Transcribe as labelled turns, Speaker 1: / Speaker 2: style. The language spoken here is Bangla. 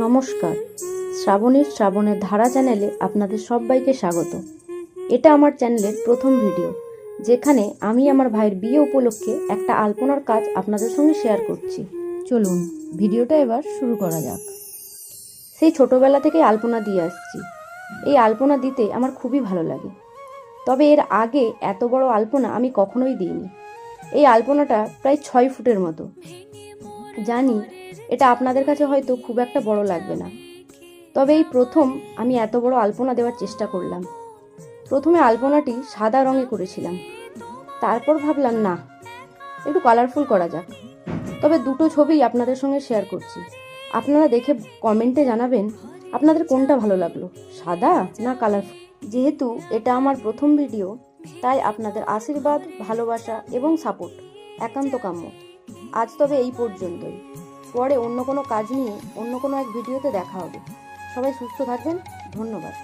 Speaker 1: নমস্কার, শ্রাবণের ধারা চ্যানেলে আপনাদের সবাইকে স্বাগত। এটা আমার চ্যানেলের প্রথম ভিডিও, যেখানে আমি আমার ভাইয়ের বিয়ে উপলক্ষে একটা আলপনার কাজ আপনাদের সঙ্গে শেয়ার করছি। চলুন ভিডিওটা এবার শুরু করা যাক। সেই ছোটবেলা থেকেই আলপনা দিয়ে আসছি। এই আলপনা দিতে আমার খুবই ভালো লাগে, তবে এর আগে এত বড় আলপনা আমি কখনোই দিইনি। এই আলপনাটা প্রায় 6 ফুটের মতো। জানি এটা আপনাদের কাছে হয়তো খুব একটা বড় লাগবে না, তবে এই প্রথম আমি এত বড় আলপনা দেওয়ার চেষ্টা করলাম। প্রথমে আলপনাটি সাদা রঙে করেছিলাম, তারপর ভাবলাম না, একটু কালারফুল করা যাক। তবে দুটো ছবিই আপনাদের সঙ্গে শেয়ার করছি। আপনারা দেখে কমেন্টে জানাবেন আপনাদের কোনটা ভালো লাগলো, সাদা না কালারফুল। যেহেতু এটা আমার প্রথম ভিডিও, তাই আপনাদের আশীর্বাদ, ভালোবাসা এবং সাপোর্ট একান্ত কাম্য। আজ তবে এই পর্যন্তই। পরে অন্য কোনো কাজ নিয়ে অন্য কোনো এক ভিডিওতে দেখা হবে। সবাই সুস্থ থাকবেন। ধন্যবাদ।